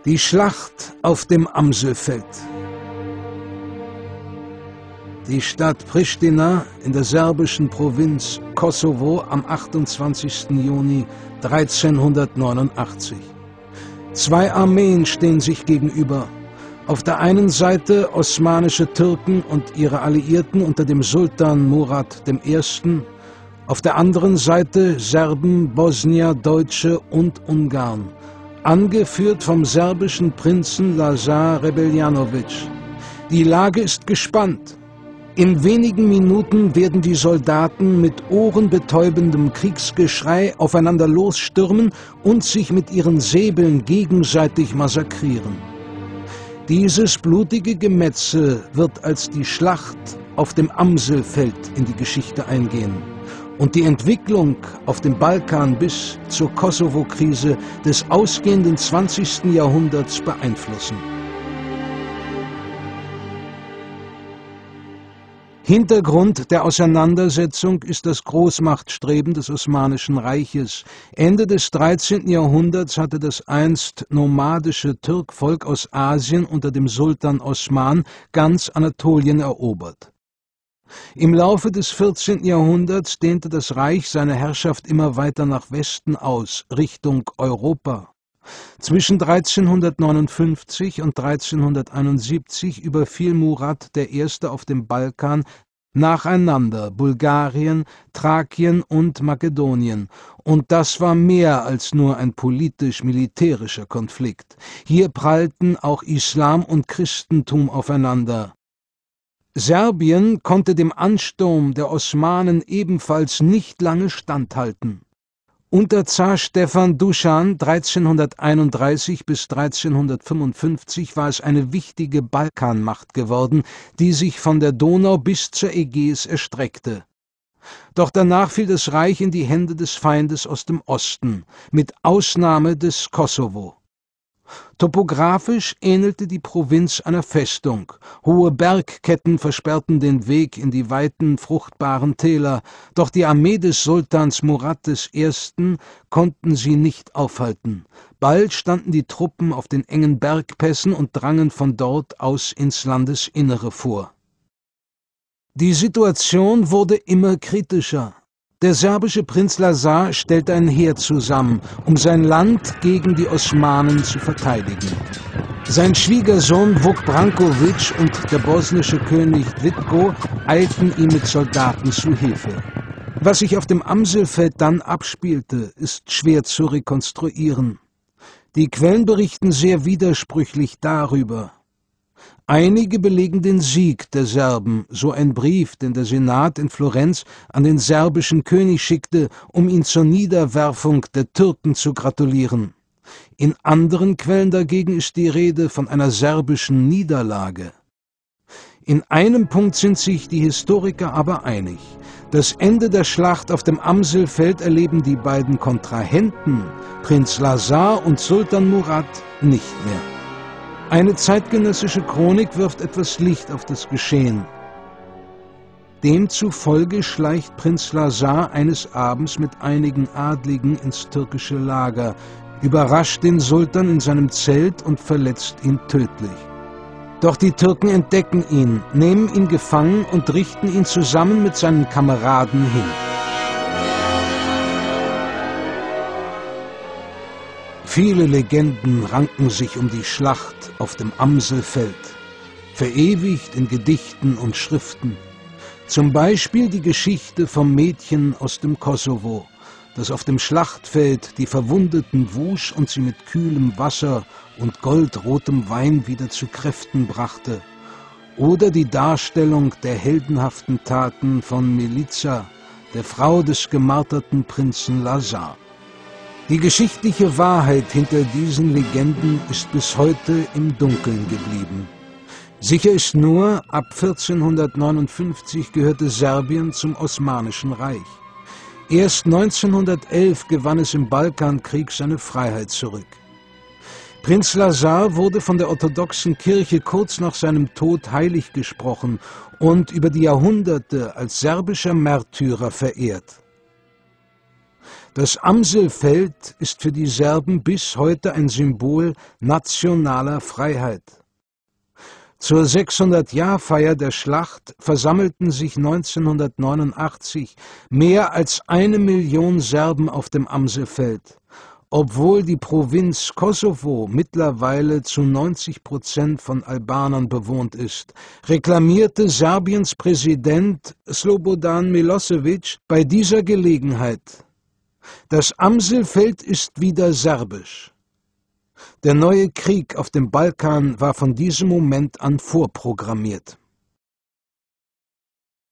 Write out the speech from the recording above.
Die Schlacht auf dem Amselfeld. Die Stadt Pristina in der serbischen Provinz Kosovo am 28. Juni 1389. Zwei Armeen stehen sich gegenüber. Auf der einen Seite osmanische Türken und ihre Alliierten unter dem Sultan Murad I., auf der anderen Seite Serben, Bosnier, Deutsche und Ungarn, angeführt vom serbischen Prinzen Lazar Rebelljanović. Die Lage ist gespannt. In wenigen Minuten werden die Soldaten mit ohrenbetäubendem Kriegsgeschrei aufeinander losstürmen und sich mit ihren Säbeln gegenseitig massakrieren. Dieses blutige Gemetzel wird als die Schlacht auf dem Amselfeld in die Geschichte eingehen und die Entwicklung auf dem Balkan bis zur Kosovo-Krise des ausgehenden 20. Jahrhunderts beeinflussen. Hintergrund der Auseinandersetzung ist das Großmachtstreben des Osmanischen Reiches. Ende des 13. Jahrhunderts hatte das einst nomadische Türkvolk aus Asien unter dem Sultan Osman ganz Anatolien erobert. Im Laufe des 14. Jahrhunderts dehnte das Reich seine Herrschaft immer weiter nach Westen aus, Richtung Europa. Zwischen 1359 und 1371 überfiel Murad I. auf dem Balkan nacheinander Bulgarien, Thrakien und Makedonien. Und das war mehr als nur ein politisch-militärischer Konflikt. Hier prallten auch Islam und Christentum aufeinander. Serbien konnte dem Ansturm der Osmanen ebenfalls nicht lange standhalten. Unter Zar Stefan Duschan 1331 bis 1355 war es eine wichtige Balkanmacht geworden, die sich von der Donau bis zur Ägäis erstreckte. Doch danach fiel das Reich in die Hände des Feindes aus dem Osten, mit Ausnahme des Kosovo. Topografisch ähnelte die Provinz einer Festung. Hohe Bergketten versperrten den Weg in die weiten, fruchtbaren Täler, doch die Armee des Sultans Murad I. konnten sie nicht aufhalten. Bald standen die Truppen auf den engen Bergpässen und drangen von dort aus ins Landesinnere vor. Die Situation wurde immer kritischer. Der serbische Prinz Lazar stellte ein Heer zusammen, um sein Land gegen die Osmanen zu verteidigen. Sein Schwiegersohn Vuk Branković und der bosnische König Vitko eilten ihm mit Soldaten zu Hilfe. Was sich auf dem Amselfeld dann abspielte, ist schwer zu rekonstruieren. Die Quellen berichten sehr widersprüchlich darüber. Einige belegen den Sieg der Serben, so ein Brief, den der Senat in Florenz an den serbischen König schickte, um ihn zur Niederwerfung der Türken zu gratulieren. In anderen Quellen dagegen ist die Rede von einer serbischen Niederlage. In einem Punkt sind sich die Historiker aber einig. Das Ende der Schlacht auf dem Amselfeld erleben die beiden Kontrahenten, Prinz Lazar und Sultan Murad, nicht mehr. Eine zeitgenössische Chronik wirft etwas Licht auf das Geschehen. Demzufolge schleicht Prinz Lazar eines Abends mit einigen Adligen ins türkische Lager, überrascht den Sultan in seinem Zelt und verletzt ihn tödlich. Doch die Türken entdecken ihn, nehmen ihn gefangen und richten ihn zusammen mit seinen Kameraden hin. Viele Legenden ranken sich um die Schlacht auf dem Amselfeld, verewigt in Gedichten und Schriften. Zum Beispiel die Geschichte vom Mädchen aus dem Kosovo, das auf dem Schlachtfeld die Verwundeten wusch und sie mit kühlem Wasser und goldrotem Wein wieder zu Kräften brachte. Oder die Darstellung der heldenhaften Taten von Milica, der Frau des gemarterten Prinzen Lazar. Die geschichtliche Wahrheit hinter diesen Legenden ist bis heute im Dunkeln geblieben. Sicher ist nur, ab 1459 gehörte Serbien zum Osmanischen Reich. Erst 1911 gewann es im Balkankrieg seine Freiheit zurück. Prinz Lazar wurde von der orthodoxen Kirche kurz nach seinem Tod heilig gesprochen und über die Jahrhunderte als serbischer Märtyrer verehrt. Das Amselfeld ist für die Serben bis heute ein Symbol nationaler Freiheit. Zur 600-Jahr-Feier der Schlacht versammelten sich 1989 mehr als 1 Million Serben auf dem Amselfeld. Obwohl die Provinz Kosovo mittlerweile zu 90% von Albanern bewohnt ist, reklamierte Serbiens Präsident Slobodan Milosevic bei dieser Gelegenheit: Das Amselfeld ist wieder serbisch. Der neue Krieg auf dem Balkan war von diesem Moment an vorprogrammiert.